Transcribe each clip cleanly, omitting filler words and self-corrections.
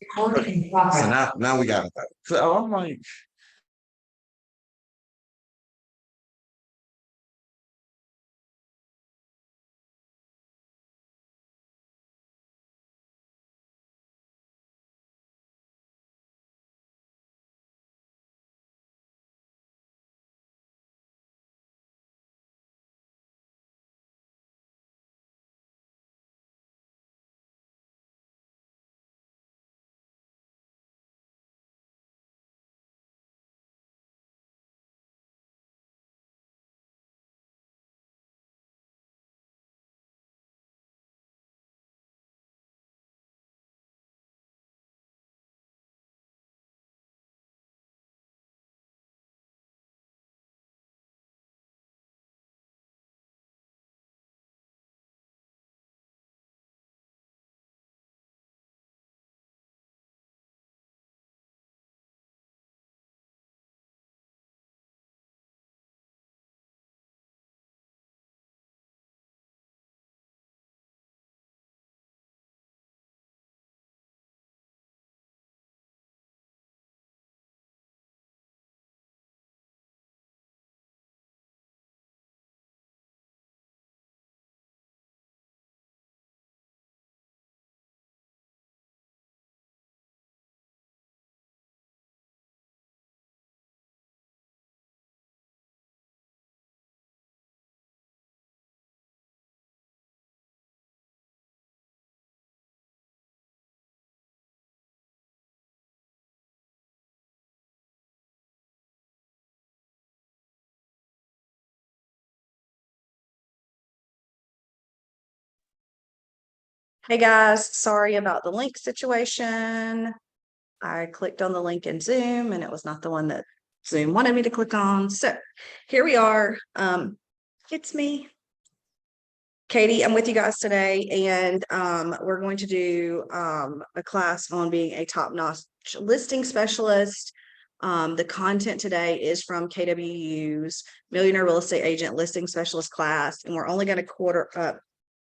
So now we got it. So I'm like, hey guys, sorry about the link situation. I clicked on the link in Zoom and it was not the one that Zoom wanted me to click on. So here we are. It's me, Katie. I'm with you guys today, and we're going to do a class on being a top-notch listing specialist. The content today is from KWU's Millionaire Real Estate Agent Listing Specialist class, and we're only going to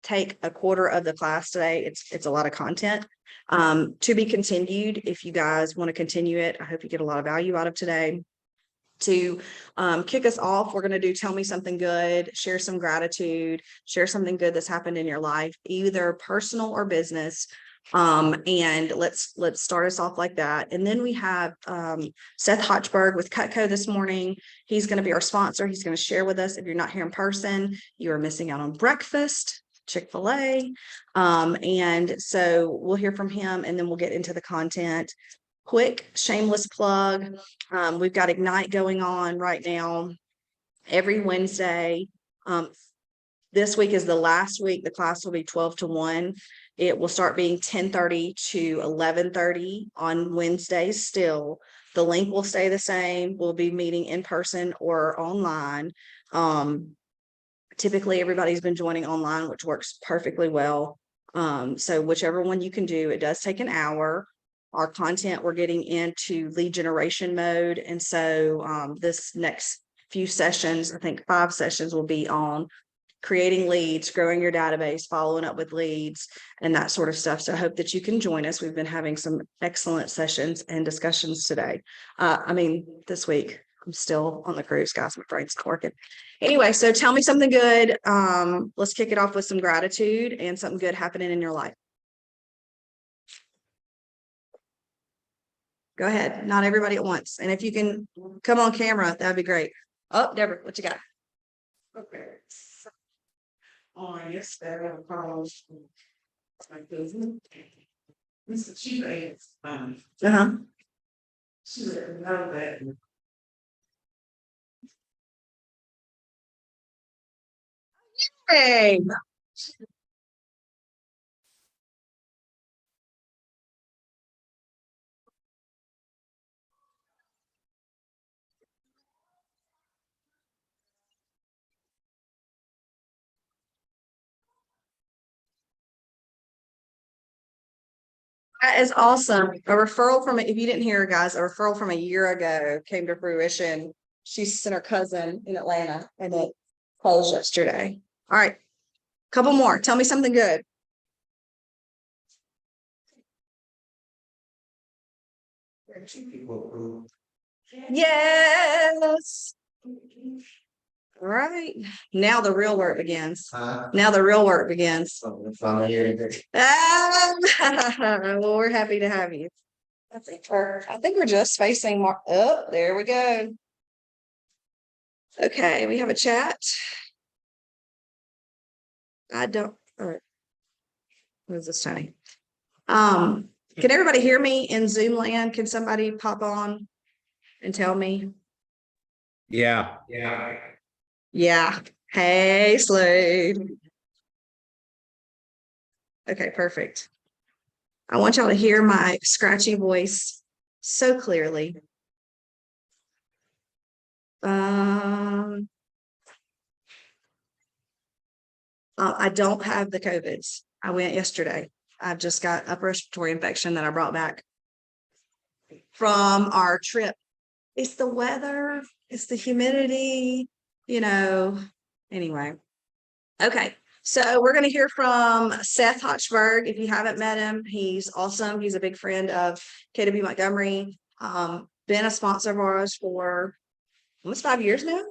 take a quarter of the class today. It's a lot of content to be continued. If you guys want to continue it, I hope you get a lot of value out of today. To kick us off, we're going to do tell me something good, share some gratitude, share something good that's happened in your life, either personal or business. And let's start us off like that. And then we have Seth Hotchberg with Cutco this morning. He's going to be our sponsor. He's going to share with us. If you're not here in person, you are missing out on breakfast, Chick-fil-A. And so we'll hear from him and then we'll get into the content. Quick shameless plug. We've got Ignite going on right now every Wednesday. This week is the last week. The class will be 12 to 1. It will start being 10:30 to 11:30 on Wednesdays still. The link will stay the same. We'll be meeting in person or online. Typically, everybody's been joining online, which works perfectly well. So whichever one you can do, it does take an hour. Our content, we're getting into lead generation mode. And so this next few sessions, I think 5 sessions, will be on creating leads, growing your database, following up with leads, and that sort of stuff. So I hope that you can join us. We've been having some excellent sessions and discussions today. This week. I'm still on the cruise, guys. My brain's not working. Anyway, so tell me something good. Let's kick it off with some gratitude and something good happening in your life. Go ahead. Not everybody at once. And if you can come on camera, that'd be great. Oh, Deborah, what you got? Okay. Yesterday, I called my cousin. Mr. Chief asked, she let me know that. Hey. That is awesome. A referral from, if you didn't hear, guys, a referral from a year ago came to fruition. She sent her cousin in Atlanta and it closed yesterday. All right. Couple more. Tell me something good. Yes. All right, now the real work begins. Now the real work begins. Well, we're happy to have you. I think we're just facing more. Oh, there we go. Okay, we have a chat. I don't. All right. What is this, Tony? Can everybody hear me in Zoom land? Can somebody pop on and tell me? Yeah. Yeah. Hey, Slade. Okay, perfect. I want y'all to hear my scratchy voice so clearly. I don't have the COVIDs. I went yesterday. I've just got upper respiratory infection that I brought back from our trip. It's the weather, it's the humidity, anyway. Okay, so we're going to hear from Seth Hochberg. If you haven't met him, he's awesome. He's a big friend of KW Montgomery. Been a sponsor of ours for almost 5 years now.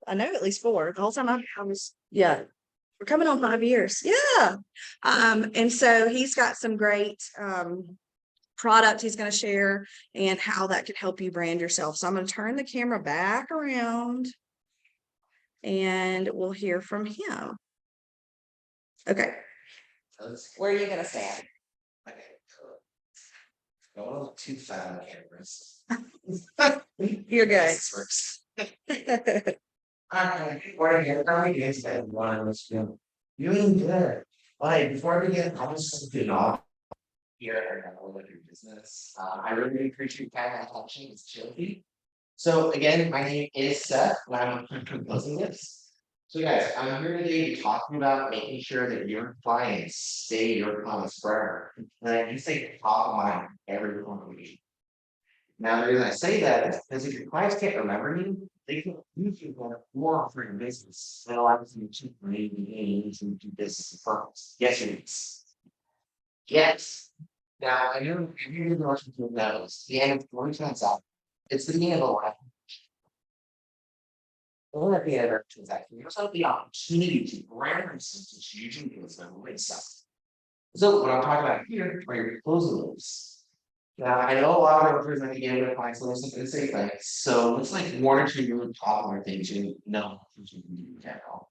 I know at least 4. The whole time I was, yeah, we're coming on 5 years. Yeah. And so he's got some great product he's going to share and how that can help you brand yourself. So I'm going to turn the camera back around and we'll hear from him. Okay. Where are you going to stand? Okay, cool. Don't look too fat on cameras. You're good. This works. We're here. How are you guys doing? Doing good. Like, before we begin, I just do not here at your business. I really appreciate your time and attention. It's chilly. So again, my name is Seth, and I'm composing this. So guys, I'm here today to talk about making sure that your clients stay your clients forever. And I do say top of mind every week. Now, the reason I say that is because if your clients can't remember you, they can use you more for your business. And allows you to maybe do business purpose. Yes, it is. Yes. Now, I know if you're working with those, the end of 20 it's the beginning of a life. Or at the end of transaction, you also have the opportunity to brand themselves, which usually is the way stuff. So what I'm talking about here are your closing moves. Now I know a lot of brokers are getting their clients listen to the same thing. So it's like 1 or 2 really popular things you know you can do at all.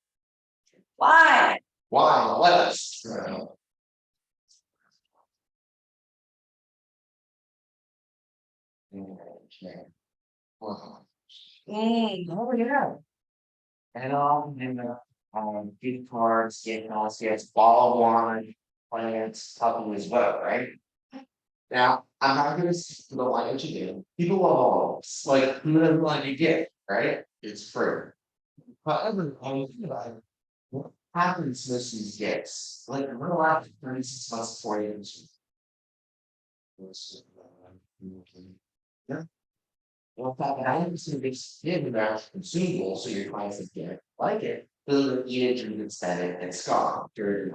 Why? Why? Let us. Oh yeah. Gift cards, gifts, ball of wine, plants, something as well, right? Now, I'm not gonna the line what you do. People love all of this. Like, who doesn't like a gift, right? It's free. However, what happens with these gifts? Like, we're allowed to 36 months before you yeah. Well, in fact, I understand this did about consumable, so your clients would get like it, they'll eat it, drink it, spend it, and scar during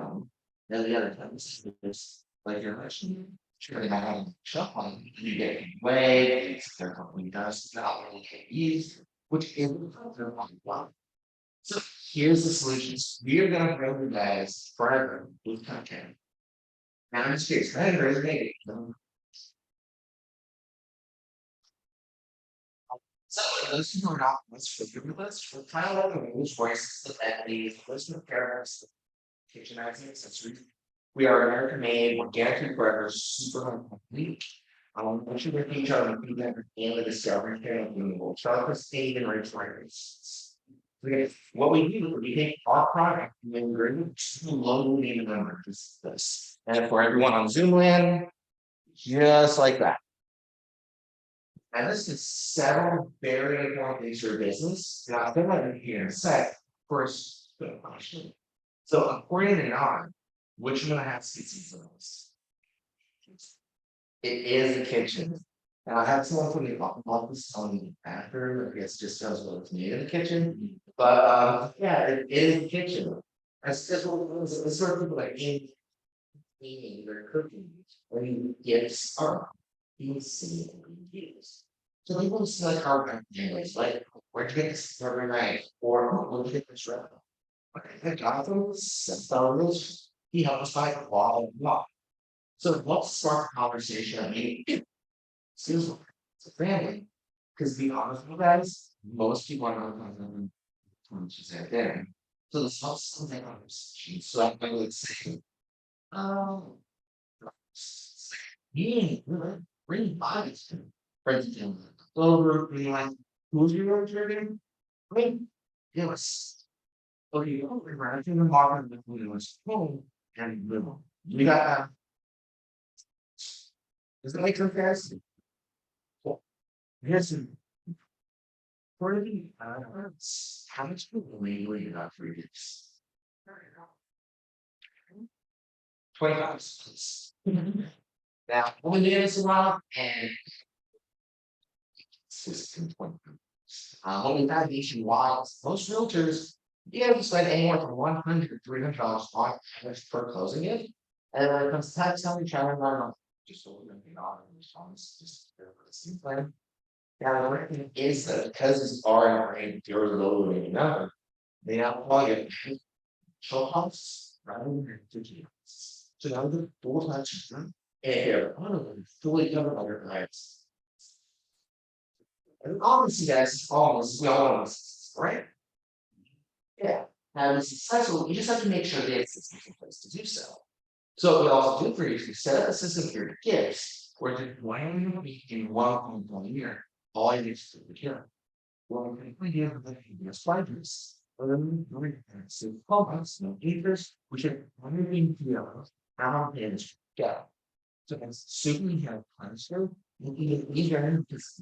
then the other times, it's like you're actually sure they might have a shop on you get way, their company does not really get used, which is their one. So here's the solutions. We are gonna bring you guys forever with content. Now I'm just curious, kind of resonated. So for those who are not less familiar with us, we're kind of like the rules voices of entities, list of paragraphs, kitchen accessories. We are American made, organic burgers, super complete. Make sure we each other and that and the discovery channel will chocolate state and rich flavors. What we do, we take our product and then bring it to locally named numbers. This and for everyone on Zoom land, just like that. And this is several very important things for your business. Now, I think I'm here in a sec. First, good question. So, according to NAR, which one has seats in those? It is a kitchen. And I had someone from the office on the bathroom, I guess just tells what it's made in the kitchen. But yeah, it is a kitchen. That's just what it is. It's sort of people like cleaning, they're cooking, or you gifts are. you see reviews. So people see like our families, like, where'd you get this every night? Or where'd you get this round? Okay, the guy was he helped us buy blah blah blah. So let's start a conversation. I mean, excuse me, it's a family. Because to be honest with you guys, most people are not going to say there. So this helps something conversation. So I would say, um, yeah, really biased. For instance, over being like, who's your driven? I mean, it was, oh, you know, we were in the modern, it was home and little. You got, does that make sense, guys? Well, here's some pretty, how much people legally about 3 weeks? 25 cents. Now, when you this a while and system 20. Only that nationwide, most realtors, you have to spend anywhere from 100 to $300 on average per closing it. And when it comes to tax selling, trying to run just over $1 response, just for the same plan. Now, the great thing is that because it's R and you're lower than another, they now plug it show house rather than to so now the door latches and they're fully covered by your clients. And obviously, guys, almost we all know this, right? Yeah. Now, to be successful, you just have to make sure that it's a place to do so. So what we also do for you is we set up a system for your gifts, where the land will be in 1.1 year. All you need to do is here. Well, we have the spiders. So, comments, no acres, which are 100 kilos, how managed to go. So it's super have plans for, and either just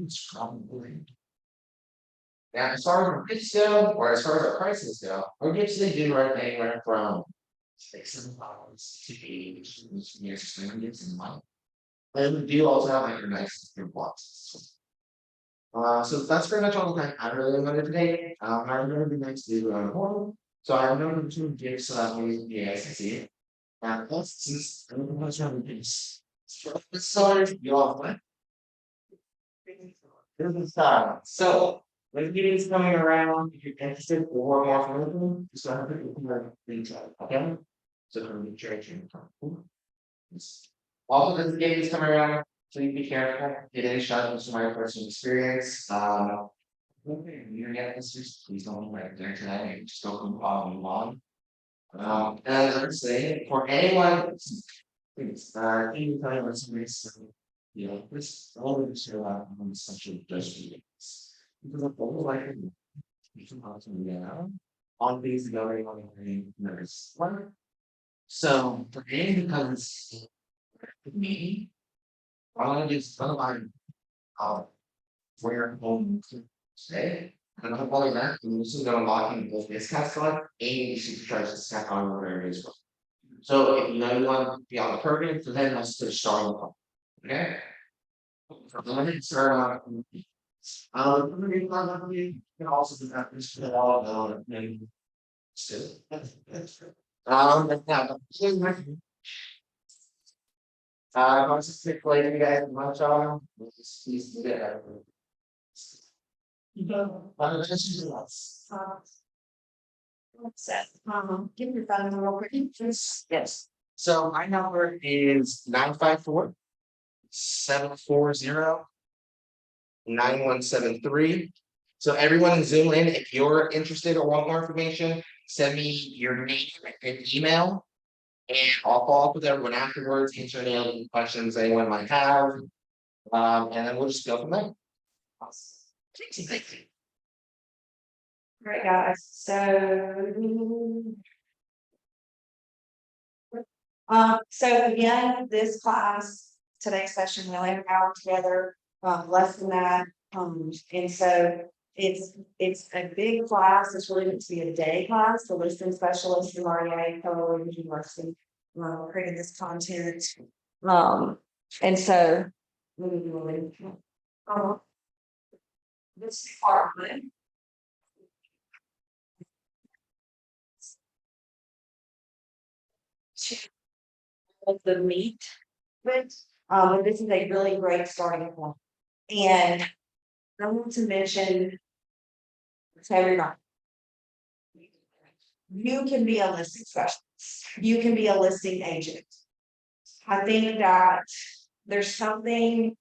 strong. Now, as far as our gifts go, or as far as our prices go, our gifts they do right anywhere from $600 to $80 years gifts in money. And we do also have like your nice blocks. So that's pretty much all the time I really wanted today. I'm going to be next to home. So I'm going to give so that way you guys can see it. And that's just everything else on the piece. Sorry, you all what? This is time. So when meetings coming around, if you're interested or more information, just have to reach out. Okay? So from the church and also as the meetings coming around, please be careful, get any shot of my personal experience. You're getting this, just please don't be right there today, just don't move on. And as I say, for anyone, please, can you tell me what somebody's, you know, this, all of this here, on essentially just meetings. Because of all like, you can possibly get out on these going on the nurse. So, for any because me, I want to do something for your home today. And I'm calling that, and this is going to lock in both discounts for and supercharge discount on whatever it is. So if you know you want to be on the program, so then let's just start on the okay. Limited start on you can also do that this for all maybe still. Now I want to stick later, you guys much on. Please do that. Give your phone number real quick. Yes. So my number is 954-740-9173. So everyone in Zoom in, if you're interested or want more information, send me your name and email. And I'll follow up with everyone afterwards, answer any questions anyone might have. And then we'll just go from there. Thank you. Right, guys, so. So again, this class, today's session, we only have an hour together, less than that. And so it's a big class. It's really meant to be a day class. The listing specialist from REA, Keller University, created this content. And so. This department. Of the meat, but But this is a really great starting point. And I want to mention to everybody, you can be a listing specialist. You can be a listing agent. I think that there's something,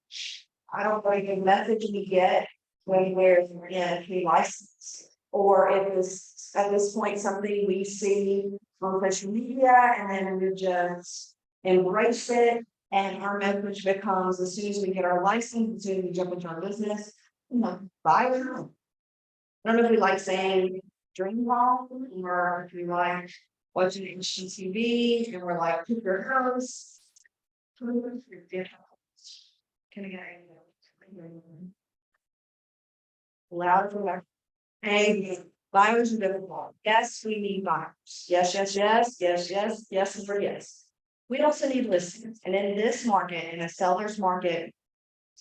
I don't know, the message we get when we're in a license. Or if it's at this point something we see on social media and then we just embrace it. And our message becomes, as soon as we get our license, as soon as we jump into our business, buy it. I don't know if we like saying dream home or if we like watching HGTV and we're like, pick your house. Can I get loud for that? And buyers are difficult. Yes, we need buyers. Yes, yes, yes, yes, yes, yes, and for yes. We also need listings. And in this market, in a seller's market,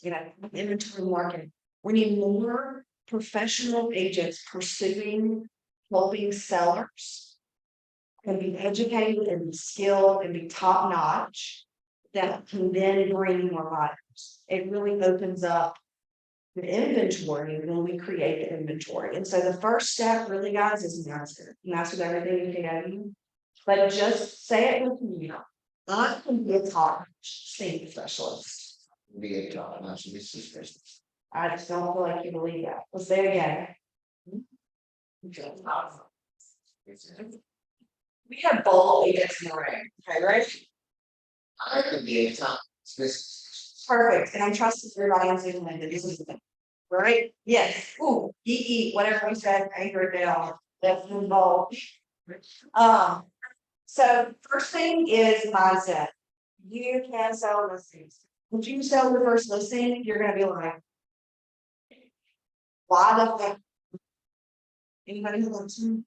inventory market, we need more professional agents pursuing, helping sellers and be educated and be skilled and be top notch that can then bring more buyers. It really opens up the inventory when we create the inventory. And so the first step really, guys, is master. Master everything you can. But just say it with me. I can be a top safety specialist. Be a top notch listing specialist. I just don't feel like you believe that. Let's say it again. We have bold agents in the ring, okay, right? I could be a top specialist. Perfect, and I'm trusting everybody on Zoom that this is the thing, right? Yes, ooh, whatever we said, anchor it down, that's involved. So first thing is mindset. You can sell listings. If you sell the first listing, you're gonna be like, why the fuck? Anybody who wants to?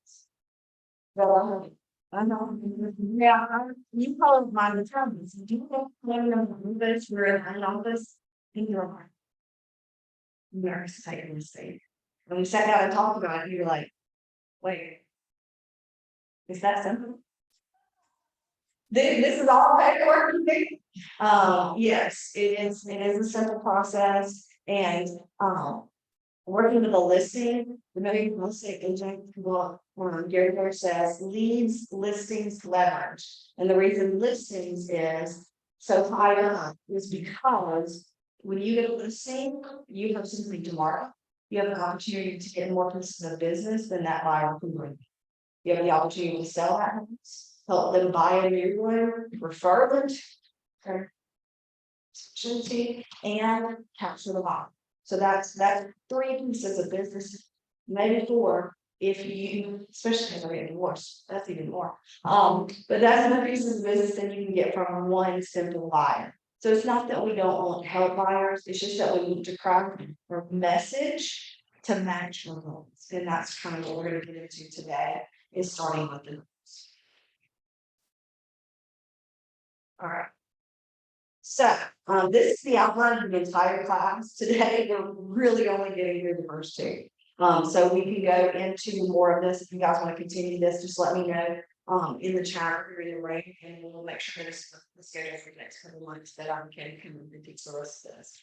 I know. Yeah, you probably mind the terms. Do you know when you're in an office in your heart? You're excited to say. When we sat down and talked about it, you're like, wait, is that simple? This is all paperwork. Yes, it is a simple process and working with a listing, the million real estate agent, well, Gary Moore says leads, listings, leverage. And the reason listings is so high up is because when you get a listing, you have something to market. You have an opportunity to get more pieces of business than that buyer can bring. You have the opportunity to sell that house, help them buy a new one, refer them to opportunity, and capture the buyer. So that's 3 pieces of business, maybe 4, if you, especially if they're getting divorced, that's even more. But that's enough pieces of business that you can get from one simple buyer. So it's not that we don't want to help buyers, it's just that we need to craft our message to match your goals. And that's kind of what we're going to get into today, is starting with the goals. All right. So this is the outline of the entire class today. We're really only getting through the first 2. So we can go into more of this. If you guys want to continue this, just let me know in the chat or in the ring, and we'll make sure there's the schedule for the next couple of months that I can repeat the rest of this.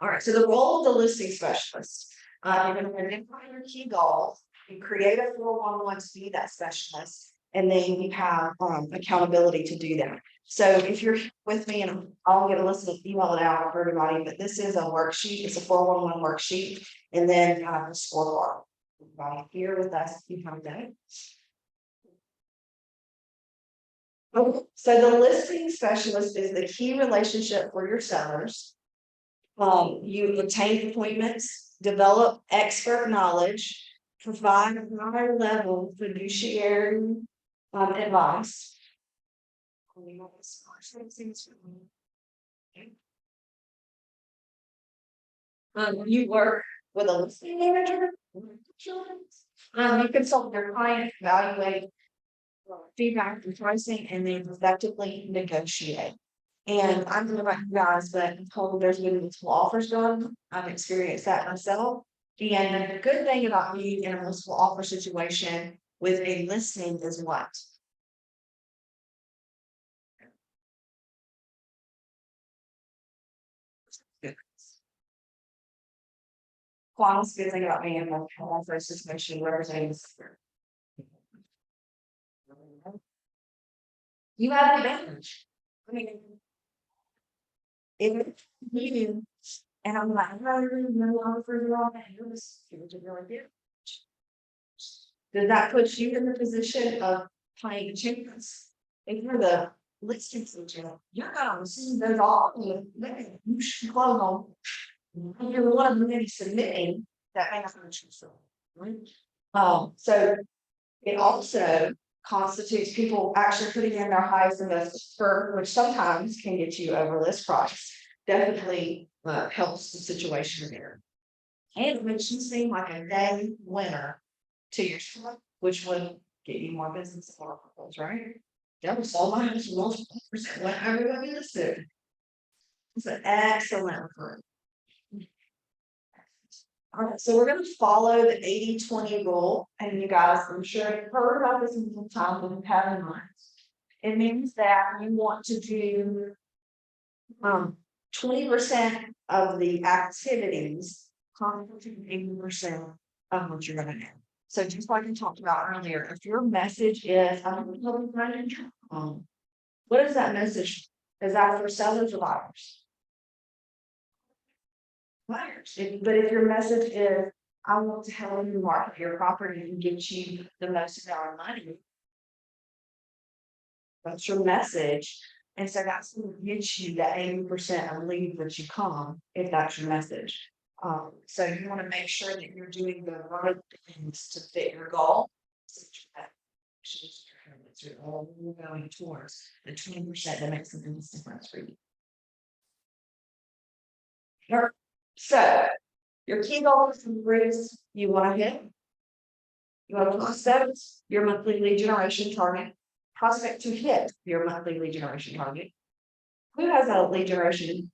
All right, so the role of the listing specialist. You're going to identify your key goals, you create a 411 to be that specialist, and then you have accountability to do that. So if you're with me, and I'll get a list of email it out for everybody, but this is a worksheet, it's a 411 worksheet, and then a scorecard. Everybody here with us, you have that. So the listing specialist is the key relationship for your sellers. You obtain appointments, develop expert knowledge, provide high level fiduciary advice. You work with a listing manager. You consult your client, evaluate feedback and pricing, and then effectively negotiate. And I don't know about you guys, but I'm told there's been multiple offers done. I've experienced that myself. And the good thing about being in a multiple offer situation with a listing is what? Quan's good thing about being in the first situation representing the sector. You have the advantage. I mean. If you, and I'm like, no, further on, you're just, you're really good. Does that put you in the position of playing champions? If you're the listing agent, you're gonna see those all, you should close on. And you're one of the many submitting that may not be true. Right? So it also constitutes people actually putting in their highest and best for, which sometimes can get you over list price. Definitely helps the situation there. And it makes you seem like a day winner to yourself, which would get you more business articles, right? That was all my house was 1% what everybody listed. It's an excellent recruit. All right, so we're going to follow the 80-20 rule, and you guys, I'm sure you've heard about this in some time, but you have in mind. It means that you want to do 20% of the activities constitute 80% of what you're going to do. So just like we talked about earlier, if your message is, what is that message? Is that for sellers or buyers? Buyers. But if your message is, I want to help you market your property and get you the most amount of money, that's your message. And so that's going to get you the 80% of leads that you come, if that's your message. So you want to make sure that you're doing the right things to fit your goal. You're all going towards the 20% that makes the biggest difference for you. So your key goal is you want to hit. You want to prospect your monthly lead generation target. Prospect to hit your monthly lead generation target. Who has a lead generation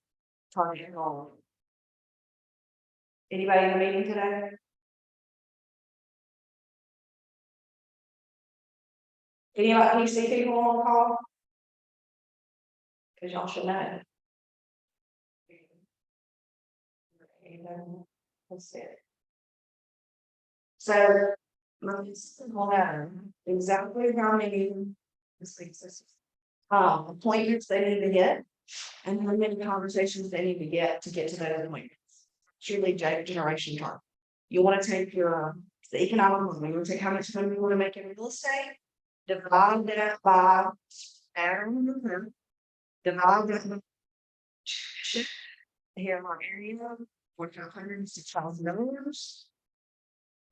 target goal? Anybody in the meeting today? Any about PC people on the call? Because y'all should know. Let's see it. So let's exactly how many appointments they need to get and how many conversations they need to get to those appointments. Truly generation target. You want to take your the economic model, you want to take how much money you want to make in real estate, divide that by divide that by here in our area, $4,600.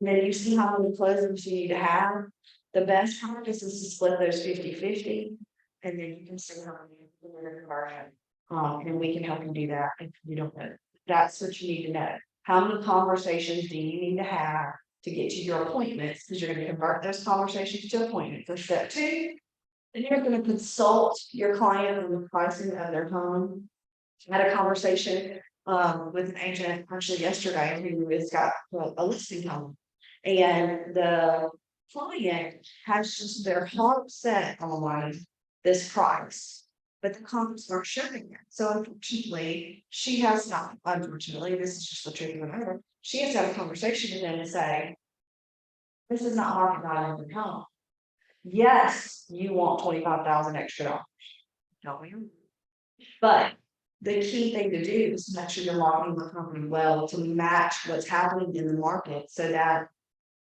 Then you see how many closings you need to have. The best practice is to split those 50-50, and then you can see how many conversion. And we can help you do that if you don't know. That's what you need to know. How many conversations do you need to have to get to your appointments? Because you're going to convert those conversations to appointments. For step 2, then you're going to consult your client on the pricing of their home. I had a conversation with an agent actually yesterday who has got a listing home, and the client has just their heart set on this price, but the comments aren't showing it. So unfortunately, she has not. Unfortunately, this is just the truth of the matter. She has to have a conversation with them and say, "This is not market value of your home. Yes, you want $25,000 extra dollars, don't you? But the key thing to do is to make sure you're marketing the company well to match what's happening in the market so that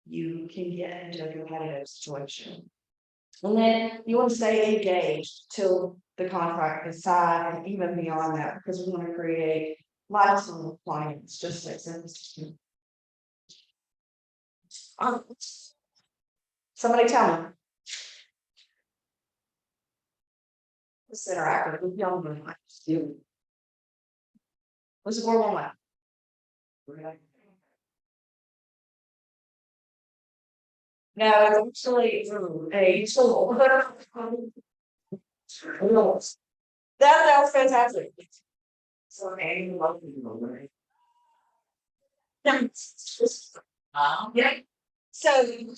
you can get into a competitive situation. And then you want to stay engaged till the contract is signed and even beyond that, because we want to create lifetime clients, just like simple. Somebody tell me. This interactive with young women. What's the 411? No, it's actually a tool. That was fantastic. So yeah. So in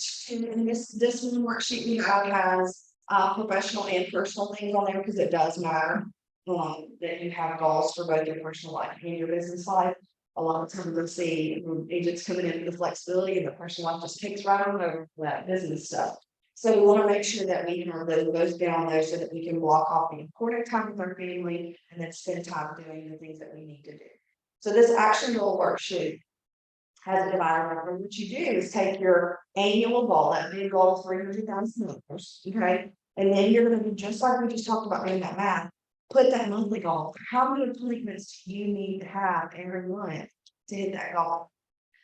this one worksheet we have has professional and personal things on there because it does matter that you have goals for both your personal life and your business life. A lot of times I see agents coming in with the flexibility and the personal life just takes right on over that business stuff. So we want to make sure that we have those down there so that we can block off the important time with our family and then spend time doing the things that we need to do. So this action goal worksheet has a divider. What you do is take your annual goal, that big goal of $300,000, okay? And then you're gonna do just like we just talked about doing that math, put that monthly goal. How many appointments do you need to have every month to hit that goal?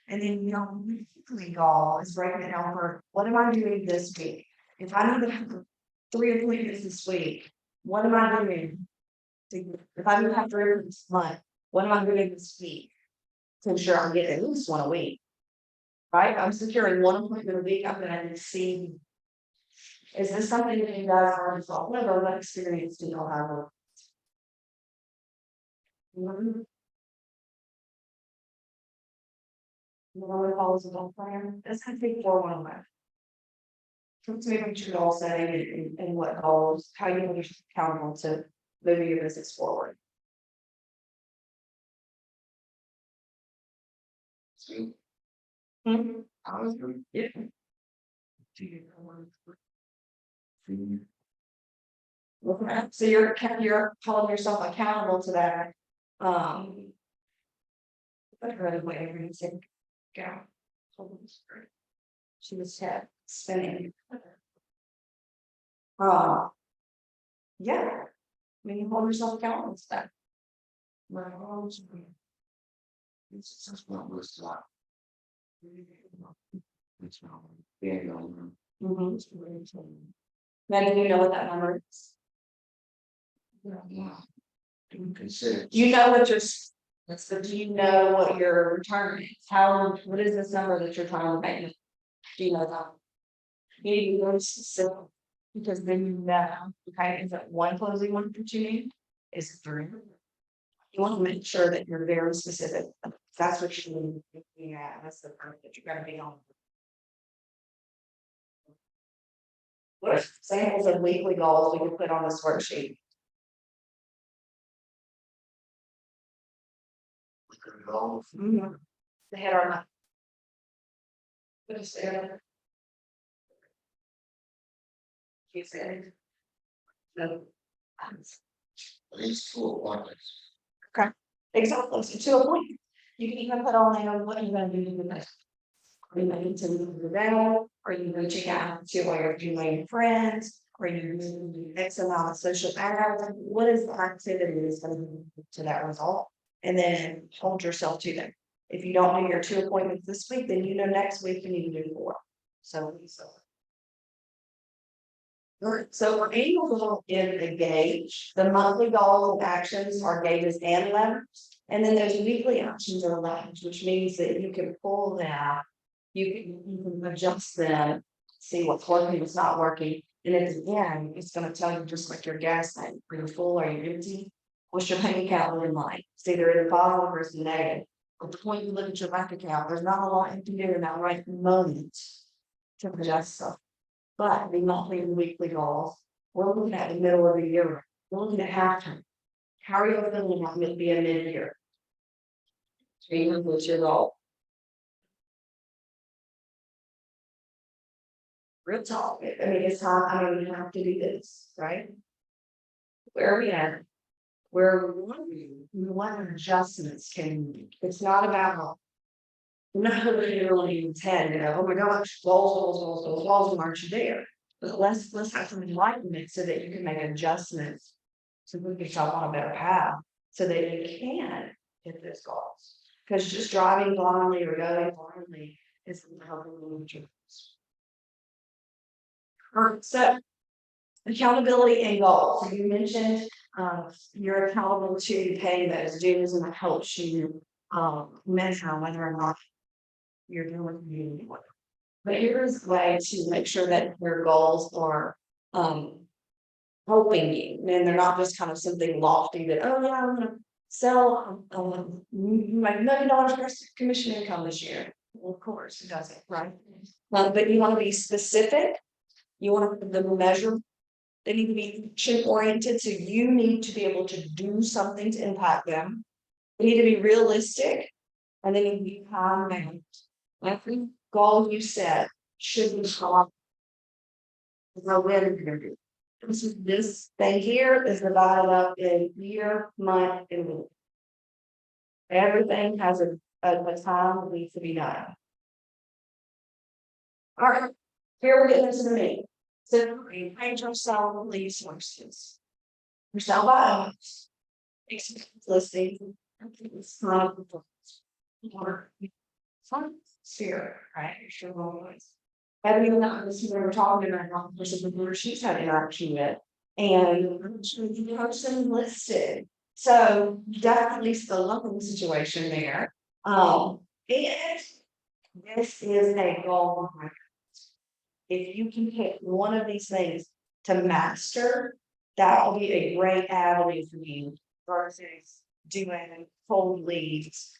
And then your weekly goal is breaking it down for what am I doing this week? If I need to have 3 appointments this week, what am I doing? If I need to have 3 appointments this month, what am I doing this week? To ensure I'm getting at least one a week. Right? I'm securing 1 appointment a week. I'm gonna see. Is this something that you guys are involved with, or what experience do y'all have? You know what it follows a goal plan? That's kind of big 411. So maybe your goal setting and what goals, how you hold yourself accountable to moving your business forward. Sweet. Mm-hmm. I was doing. Yeah. Okay, so you're holding yourself accountable to that. But her way every single go. She was spinning. Yeah. I mean, you hold yourself accountable to that. It's just what was like. It's not. Yeah, Now, do you know what that number is? yeah. Didn't consider. Do you know what your, so do you know what your return is? What is this number that you're trying to make? Do you know that? You need to be very specific, because then you know, okay, is it 1 closing one that you need? Is it 3? You want to make sure that you're very specific. That's what you need. Yeah, that's the part that you gotta be on. What are samples of weekly goals we can put on this worksheet? We could go. The head or not? What is there? You said. No. At least 2 appointments. Exactly, so to a point, you can even put on there what you're gonna do with that. Are you going to move the bell? Are you reaching out to all your family friends? Are you doing X amount of social hours? What is the activity that's gonna lead to that result? And then hold yourself to them. If you don't do your 2 appointments this week, then you know next week you need to do 4. So. So our annual goal is a gauge. The monthly goals and actions are gauges and levers. And then those weekly actions are levers, which means that you can pull them. You can adjust them, see what's working, what's not working. And at the end, it's going to tell you just like your gas tank, are you full, are you empty? What's your bank account looking like? It's either in the positive or it's negative. At the point you look at your bank account, there's not a lot you can do in that right moment to adjust stuff. But the monthly and weekly goals, we're looking at the middle of the year. We're looking at halftime. How are you feeling about it being mid-year? What's your goal? Real talk. I mean, it's time. I mean, we have to do this, right? Where are we at? What adjustments can we? It's not about. Not really intend, oh my gosh, walls, aren't you there? But let's have some enlightenment so that you can make adjustments. To move yourself on a better path so that you can hit those goals. Because just driving blindly or going blindly isn't helping you with your goals. So accountability and goals. So you mentioned you're accountable to paying those dues, and that helps you measure whether or not you're doing really well. But here's a way to make sure that your goals are helping you, and they're not just kind of something lofty that, oh yeah, I'm gonna sell like $1 million commission income this year. Well, of course it doesn't, right? But you want to be specific, you want to the measure, they need to be action oriented, so you need to be able to do something to impact them. They need to be realistic. And then you have every goal you set should be called. No when you're gonna do. This thing here is divided up in year, month, and week. Everything has a time that needs to be done. All right, here we're getting into the meat. So we page ourselves lead sources. We sell by owners. Listing. It's not or fun sphere, right? Sure always. Having even not this we were talking about the person who she's had interaction with. And the person listed. So definitely still looking situation there. And this is a goal. If you can pick one of these things to master, that will be a great avenue for you versus doing cold leads,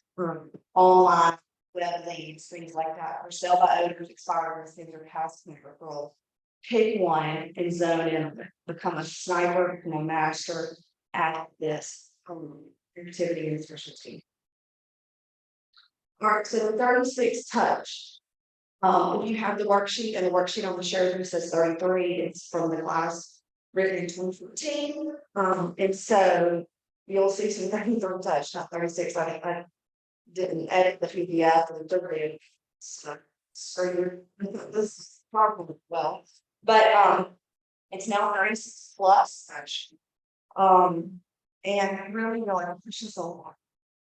online web leads, things like that, or sell by owners, expired things are past referral. Pick one and zone in, become a sniper, become a master at this activity and specialty. All right, so the 36 touch. If you have the worksheet and the worksheet on the show says 33, it's from the class written in 2014. And so you'll see some 33 touch, not 36. I didn't edit the PDF or the 30. So this is probably well, but it's now 36 plus touch. And really pushes a lot.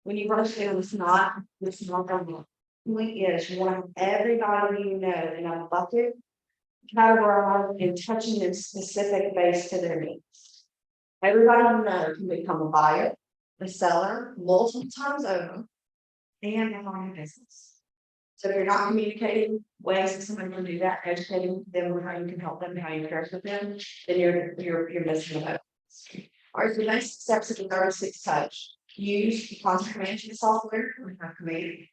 When you brush it, it's not gonna point is you want everybody you know in a bucket, categorized and touching a specific base to their needs. Everybody you know can become a buyer, a seller, multiple times over, and a business. So if you're not communicating ways that somebody can do that, educating them on how you can help them, how you care for them, then you're missing the boat. All right, the next steps of the 36 touch. Use the content management software we have created.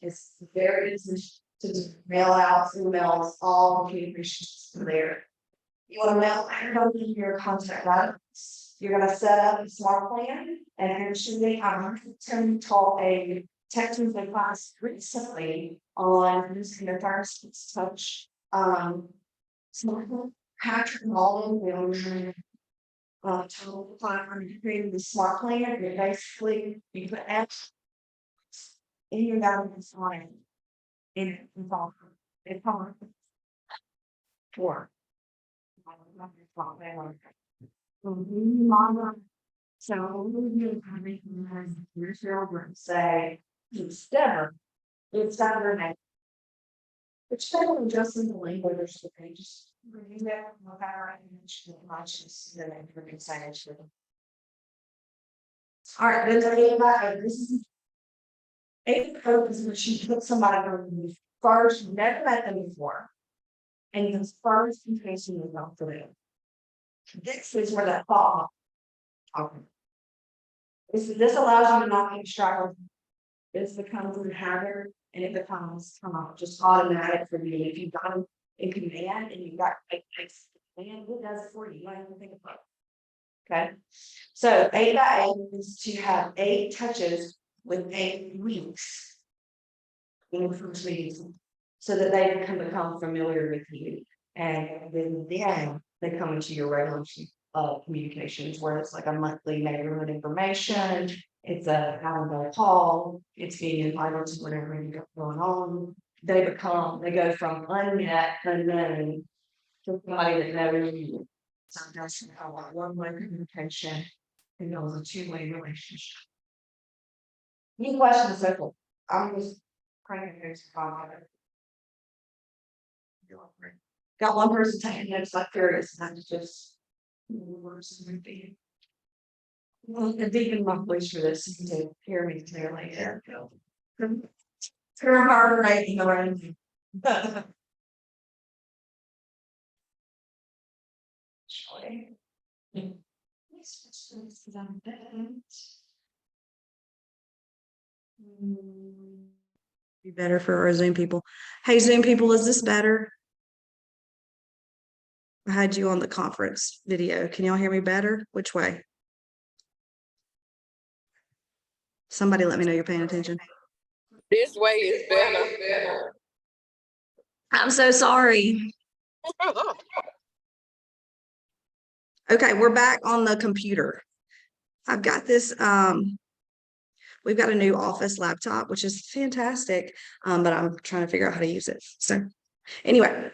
It's very easy to mail out emails, all communications there. You want to mail everybody your contact items. You're going to set up a smart plan, and actually, I'm going to talk a technical class recently on using the 36 touch. Smart Patrick Mullen, total plan, creating the smart plan. You basically you put X in your guidance line in involved it's hard for so your children say instead which they will just in the language the pages review that look at our image much then they can sign it. All right, then this is a purpose where she put somebody on first, never met them before. And you first in case you know for them. This is where that thought. Okay. This allows you to not be distracted. This becomes a habit and it becomes just automatic for you. If you've got them in command and you've got command, it does it for you. You don't even think about it. Okay. So 8 by 8 is to have 8 touches with 8 weeks in the first meeting, so that they can become familiar with you, and then they come into your regular communications, where it's like a monthly neighborhood information. It's a having a call. It's being entitled to whatever you got going on. They go from unmet unknown to somebody that knows you. Sometimes you have a one-way communication, and it was a two-way relationship. Any questions, so I'm just cranking those comments. Got one person taking notes like curious, and I'm just words and repeating. Well, and even my voice for this to hear me clearly. There we go. Her heart rate around. Be better for our Zoom people. Hey, Zoom people, is this better? I had you on the conference video. Can y'all hear me better? Which way? Somebody let me know you're paying attention. This way is better. I'm so sorry. Okay, we're back on the computer. I've got this, we've got a new office laptop, which is fantastic. But I'm trying to figure out how to use it. So anyway,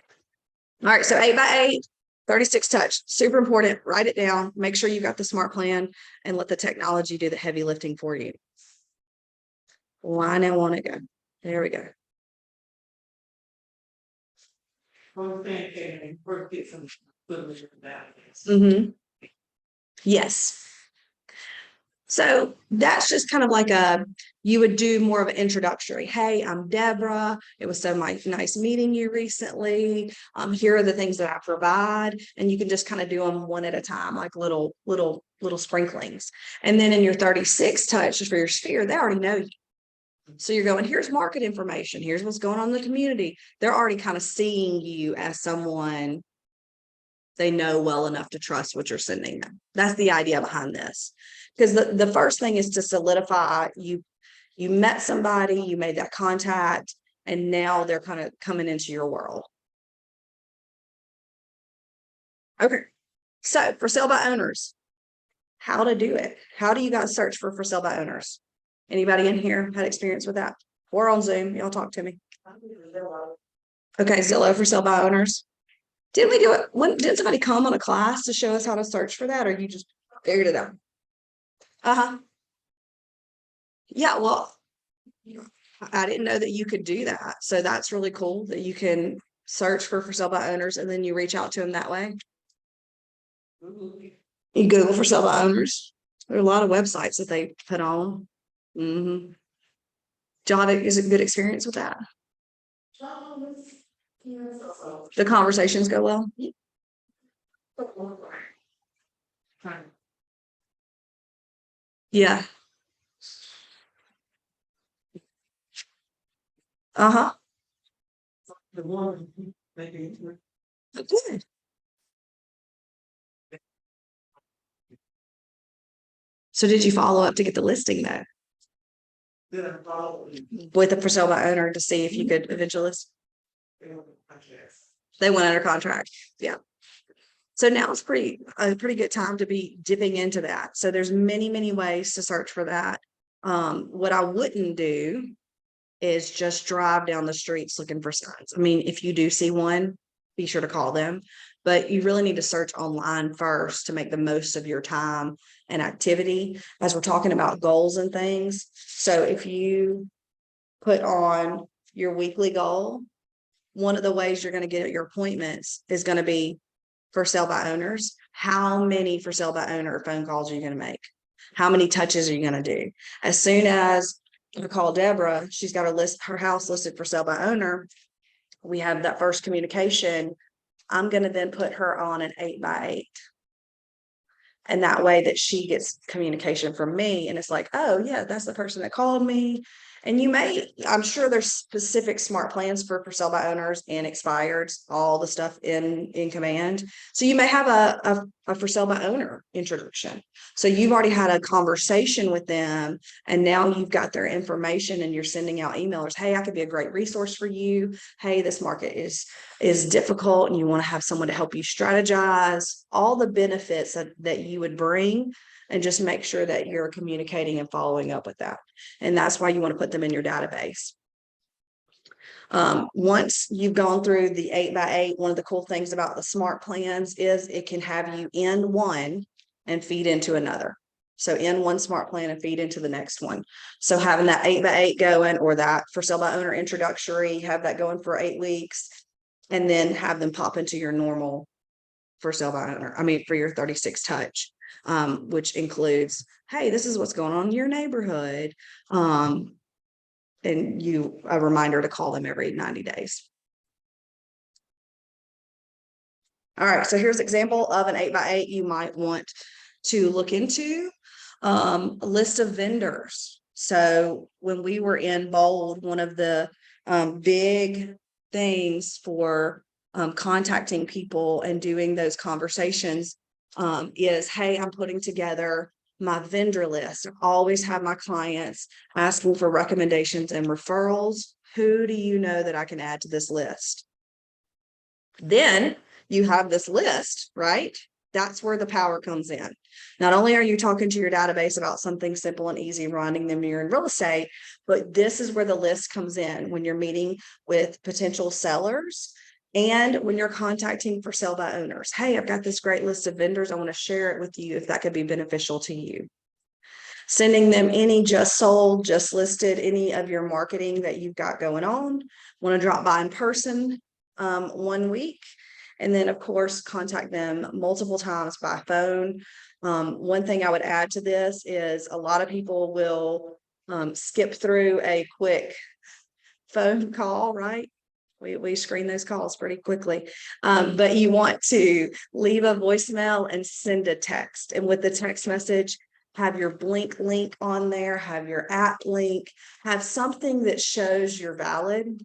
all right, so 8x8, 36 touch, super important. Write it down, make sure you got the smart plan, and let the technology do the heavy lifting for you. Line and want to go. There we go. One thing, and we're getting some footage of that. Yes. So that's just kind of like you would do more of an introductory. Hey, I'm Deborah. It was so nice meeting you recently. Here are the things that I provide. And you can just kind of do them one at a time, like little sprinklings. And then in your 36 touch for your sphere, they already know you. So you're going, here's market information. Here's what's going on in the community. They're already kind of seeing you as someone they know well enough to trust what you're sending them. That's the idea behind this. Because the first thing is to solidify you met somebody, you made that contact, and now they're kind of coming into your world. Okay. So for sale by owners, how to do it. How do you guys search for sale by owners? Anybody in here had experience with that? We're on Zoom. Y'all talk to me. Okay, Zillow for sale by owners. Did we do it? Did somebody come on a class to show us how to search for that, or you just figured it out? Yeah, well, I didn't know that you could do that. So that's really cool that you can search for sale by owners and then you reach out to them that way. You Google for sale by owners. There are a lot of websites that they put on. John, is it a good experience with that? The conversations go well. Yeah. The one, maybe. Good. So did you follow up to get the listing though? Then I follow. With the for sale by owner to see if you could eventually list? They went under contract. Yeah. So now it's a pretty good time to be dipping into that. So there's many ways to search for that. What I wouldn't do is just drive down the streets looking for signs. I mean, if you do see one, be sure to call them, but you really need to search online first to make the most of your time and activity as we're talking about goals and things. So if you put on your weekly goal, one of the ways you're going to get your appointments is going to be for sale by owners. How many for sale by owner phone calls are you going to make? How many touches are you going to do? As soon as I call Deborah, she's got her house listed for sale by owner. We have that first communication. I'm going to then put her on an 8x8. And that way that she gets communication from me. And it's like, oh yeah, that's the person that called me. And I'm sure there's specific smart plans for sale by owners and expireds, all the stuff in command. So you may have a for sale by owner introduction. So you've already had a conversation with them and now you've got their information and you're sending out emailers. Hey, I could be a great resource for you. Hey, this market is difficult and you want to have someone to help you strategize all the benefits that you would bring, and just make sure that you're communicating and following up with that. And that's why you want to put them in your database. Once you've gone through the 8x8, one of the cool things about the smart plans is it can have you in one and feed into another. So in one smart plan and feed into the next one. So having that 8x8 going, or that for sale by owner introductory, have that going for 8 weeks, and then have them pop into your normal for sale by owner. I mean, for your 36 touch, which includes, hey, this is what's going on in your neighborhood. And a reminder to call them every 90 days. All right, so here's an example of an 8x8 you might want to look into. A list of vendors. So when we were in Bold, one of the big things for contacting people and doing those conversations is, hey, I'm putting together my vendor list. I always have my clients asking for recommendations and referrals. Who do you know that I can add to this list? Then you have this list, right? That's where the power comes in. Not only are you talking to your database about something simple and easy, running them near in real estate, but this is where the list comes in when you're meeting with potential sellers and when you're contacting for sale by owners. Hey, I've got this great list of vendors. I want to share it with you if that could be beneficial to you. Sending them any just sold, just listed, any of your marketing that you've got going on. Want to drop by in person 1 week. And then, of course, contact them multiple times by phone. One thing I would add to this is a lot of people will skip through a quick phone call, right? We screen those calls pretty quickly. But you want to leave a voicemail and send a text. And with the text message, have your Blink link on there, have your app link, have something that shows you're valid.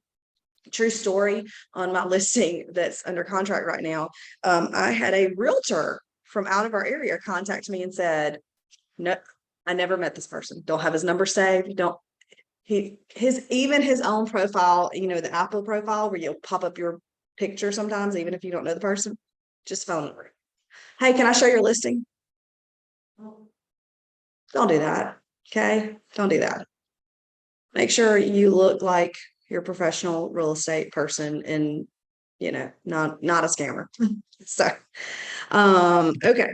True story, on my listing that's under contract right now, I had a realtor from out of our area contact me and said, no, I never met this person. Don't have his number saved. Don't even his own profile, the Apple profile where you'll pop up your picture sometimes, even if you don't know the person, just phone number. Hey, can I show your listing? Don't do that. Okay. Don't do that. Make sure you look like your professional real estate person and, not a scammer. So, okay.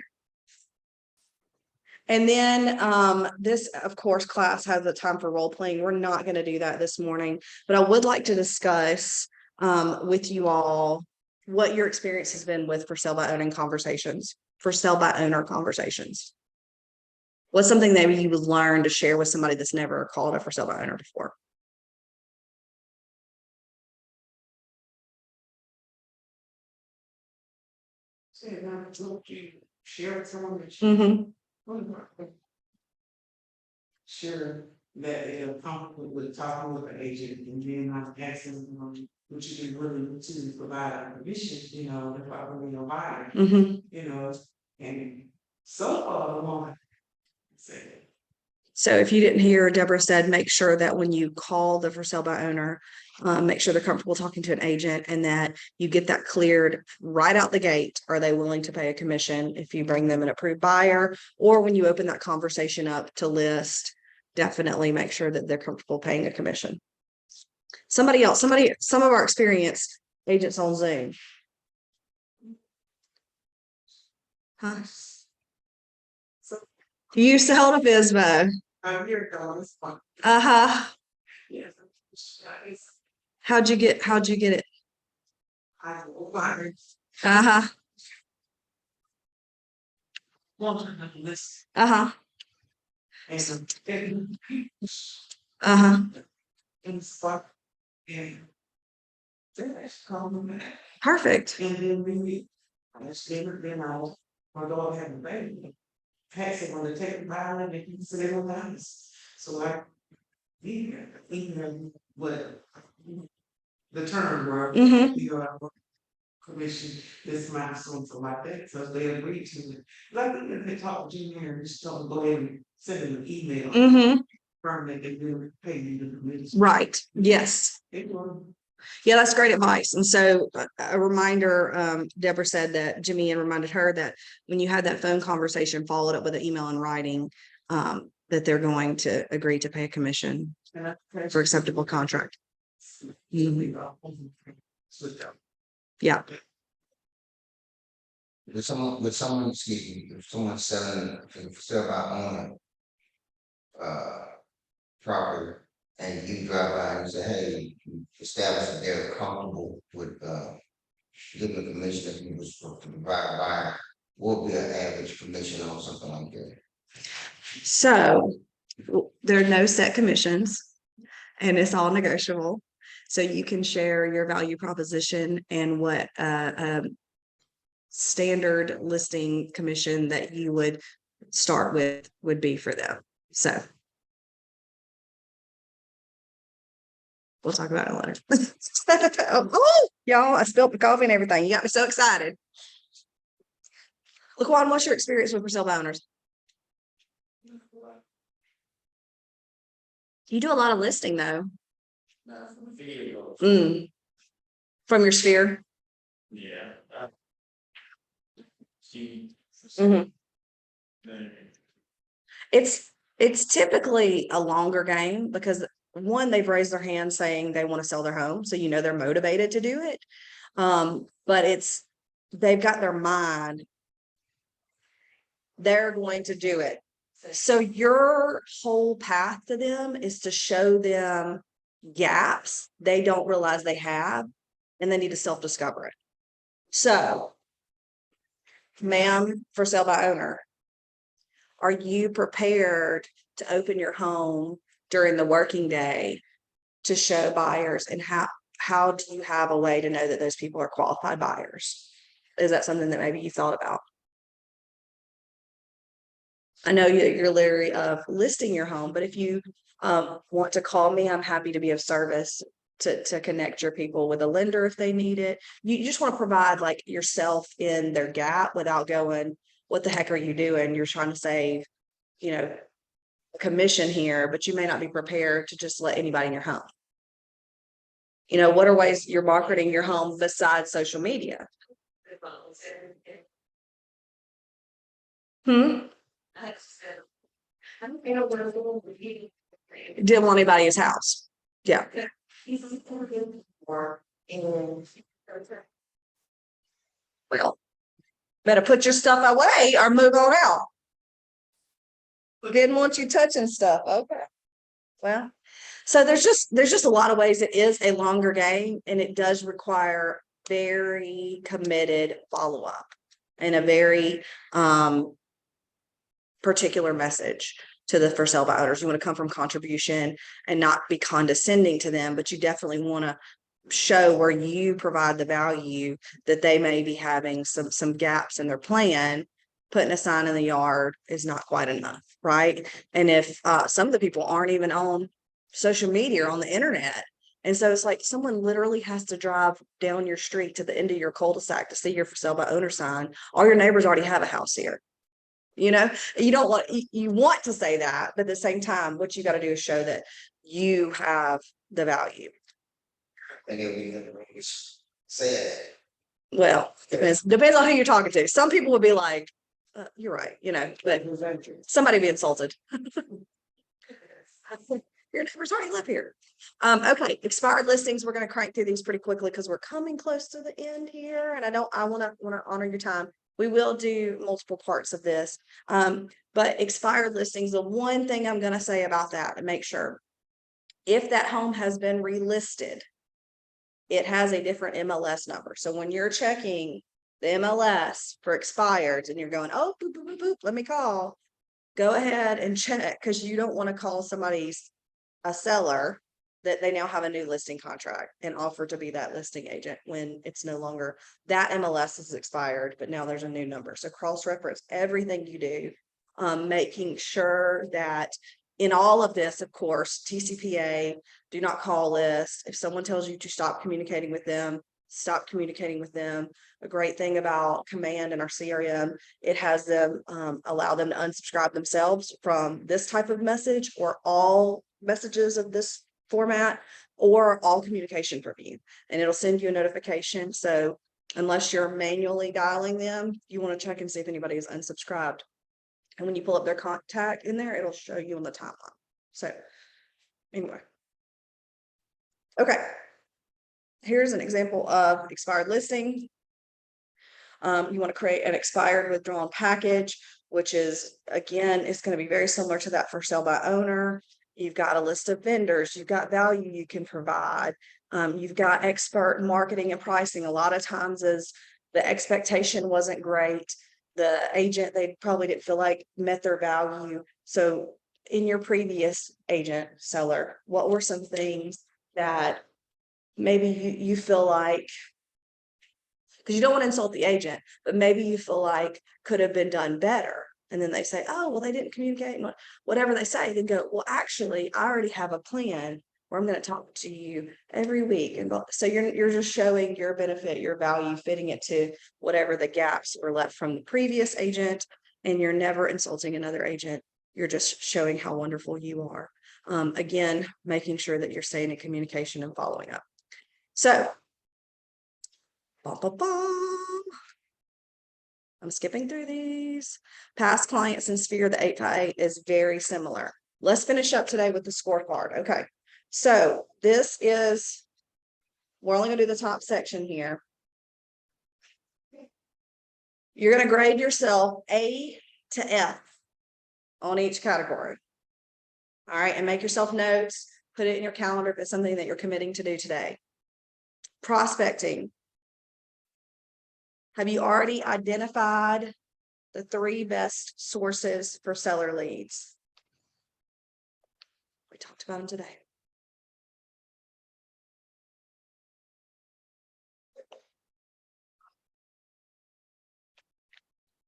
And then this, of course, class has a time for role playing. We're not going to do that this morning, but I would like to discuss with you all what your experience has been with for sale by owner conversations. What's something that you would learn to share with somebody that's never called a for sale by owner before? Share with someone that Mm-hmm. sure that they're comfortable with talking with an agent and then I'm asking them, would you be willing to provide permission, if I were your buyer, Mm-hmm. And so far, one say. So if you didn't hear, Deborah said, make sure that when you call the for sale by owner, make sure they're comfortable talking to an agent and that you get that cleared right out the gate. Are they willing to pay a commission if you bring them an approved buyer, or when you open that conversation up to list, definitely make sure that they're comfortable paying a commission. Some of our experienced agents on Zoom. Huh? You used to hold a FISBO. I'm here, guys. Uh-huh. Yes. How'd you get it? I will Uh-huh. this Uh-huh. and Uh-huh. and spot and that's compliment. Perfect. And then we I stayed then my dog had a baby. Pass it on the take violin and he said it was nice. So I even what the term were commission this milestone for like that, so they agreed to it. Like if they talk to Junior and just don't go ahead and send them an email. Firm that they will pay you the commission. Right. Yes. Yeah, that's great advice. And so a reminder, Deborah said that Jimmy and reminded her that when you had that phone conversation, followed up with an email in writing, that they're going to agree to pay a commission for acceptable contract. Yeah. With someone, excuse me, if someone's selling, for sale by owner, property, and you drive by and say, hey, you establish that they're comfortable with, giving a commission that you was supposed to provide by, what would be an average commission on something like that? So there are no set commissions and it's all negotiable. So you can share your value proposition and what standard listing commission that you would start with would be for them. So we'll talk about it later. Oh, y'all, I spilled the coffee and everything. You got me so excited. Laquan, what's your experience with for sale by owners? You do a lot of listing though. From the video. From your sphere. Yeah. See. Mhm. It's typically a longer game because one, they've raised their hand saying they want to sell their home, so you know they're motivated to do it. But they've got their mind. They're going to do it. So your whole path to them is to show them gaps they don't realize they have, and they need to self-discover it. So, ma'am, for sale by owner, are you prepared to open your home during the working day to show buyers? And how do you have a way to know that those people are qualified buyers? Is that something that maybe you thought about? I know you're leery of listing your home, but if you want to call me, I'm happy to be of service to connect your people with a lender if they need it. You just want to provide like yourself in their gap without going, what the heck are you doing? You're trying to save, commission here, but you may not be prepared to just let anybody in your home. What are ways you're marketing your home besides social media? Didn't want anybody in his house. Yeah. Well, better put your stuff away or move on out. Didn't want you touching stuff. Okay. Well, so there's just a lot of ways. It is a longer game, and it does require very committed follow-up and a very particular message to the for sale by owners. You want to come from contribution and not be condescending to them, but you definitely want to show where you provide the value that they may be having some gaps in their plan. Putting a sign in the yard is not quite enough, right? And if some of the people aren't even on social media or on the internet, and so it's like someone literally has to drive down your street to the end of your cul-de-sac to see your for sale by owner sign. All your neighbors already have a house here. You don't want, you want to say that, but at the same time, what you got to do is show that you have the value. And then we can say it. Well, depends on who you're talking to. Some people would be like, you're right, but somebody be insulted. Your neighbors already live here. Okay, expired listings. We're going to crank through these pretty quickly because we're coming close to the end here, and I want to honor your time. We will do multiple parts of this, but expired listings. The one thing I'm going to say about that, and make sure if that home has been relisted, it has a different MLS number. So when you're checking the MLS for expireds and you're going, oh, boop, boop, boop, boop, let me call, go ahead and check, because you don't want to call a seller that they now have a new listing contract and offer to be that listing agent when it's no longer that MLS is expired, but now there's a new number. So cross-reference everything you do, making sure that in all of this, of course, TCPA, do not call list. If someone tells you to stop communicating with them, stop communicating with them. A great thing about Command and our CRM, it has them allow them to unsubscribe themselves from this type of message or all messages of this format or all communication from you, and it'll send you a notification. So unless you're manually dialing them, you want to check and see if anybody is unsubscribed. And when you pull up their contact in there, it'll show you on the timeline. So anyway. Okay. Here's an example of expired listing. You want to create an expired withdrawn package, which is, again, it's going to be very similar to that for sale by owner. You've got a list of vendors, you've got value you can provide. You've got expert marketing and pricing. A lot of times is the expectation wasn't great. The agent, they probably didn't feel like met their value. So in your previous agent seller, what were some things that maybe you feel like, because you don't want to insult the agent, but maybe you feel like could have been done better. And then they say, oh, well, they didn't communicate. And whatever they say, then go, well, actually, I already have a plan where I'm going to talk to you every week. And so you're just showing your benefit, your value, fitting it to whatever the gaps were left from the previous agent. And you're never insulting another agent. You're just showing how wonderful you are. Again, making sure that you're staying in communication and following up. So, bum, bum, bum. I'm skipping through these. Past clients and Sphere, the 8x8 is very similar. Let's finish up today with the scorecard. Okay. So this is, we're only gonna do the top section here. You're gonna grade yourself A to F on each category. All right, and make yourself notes, put it in your calendar if it's something that you're committing to do today. Prospecting. Have you already identified the 3 best sources for seller leads? We talked about them today.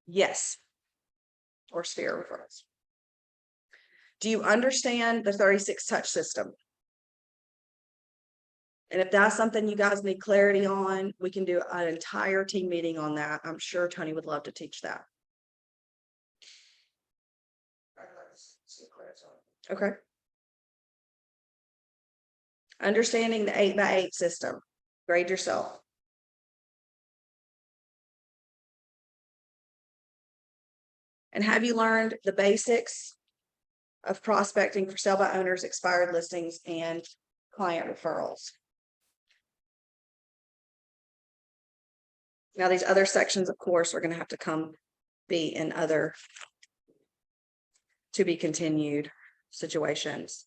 Yes. Or Sphere referrals. Do you understand the 36 touch system? And if that's something you guys need clarity on, we can do an entire team meeting on that. I'm sure Tony would love to teach that. Okay. Understanding the 8x8 system. Grade yourself. And have you learned the basics of prospecting for sale by owners, expired listings, and client referrals? Now, these other sections, of course, are going to have to be in other to be continued situations.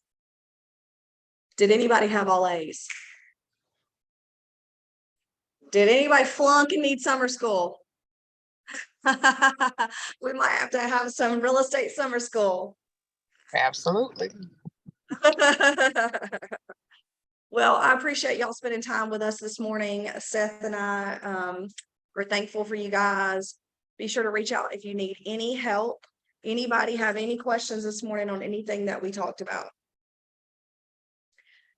Did anybody have all A's? Did anybody flunk and need summer school? We might have to have some real estate summer school. Absolutely. Well, I appreciate y'all spending time with us this morning. Seth and I, we're thankful for you guys. Be sure to reach out if you need any help. Anybody have any questions this morning on anything that we talked about?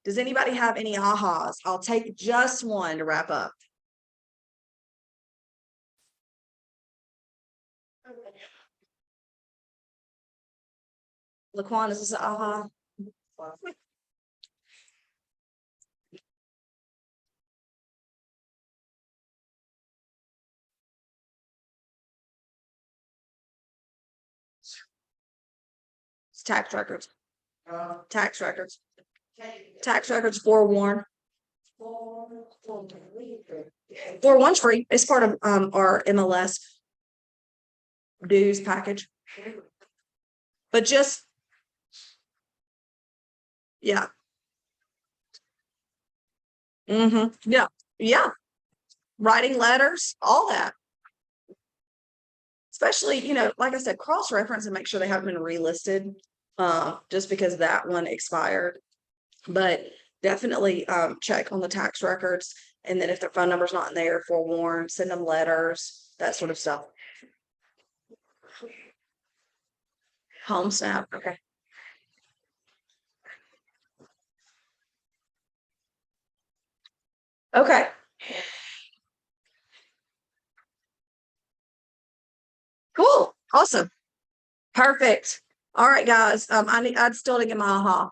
Does anybody have any ahas? I'll take just one to wrap up. Laquan, is this an aha? It's tax records. Tax records. Tax records forewarned. 4-1's free. It's part of our MLS dues package. But just yeah. Yeah. Yeah. Writing letters, all that. Especially, you know, like I said, cross-reference and make sure they haven't been relisted just because that one expired. But definitely check on the tax records. And then if their phone number's not in there, forewarn, send them letters, that sort of stuff. Home snap. Okay. Okay. Cool. Awesome. Perfect. All right, guys. I'd still to get my aha.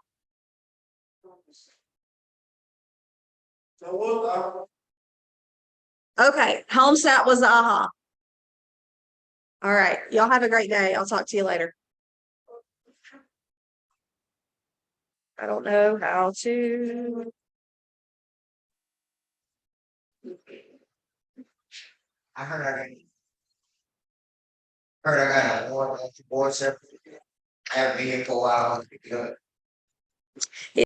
Okay. Home snap was the aha. All right. Y'all have a great day. I'll talk to you later. I don't know how to. I heard I got a board certificate. I have been here for a while.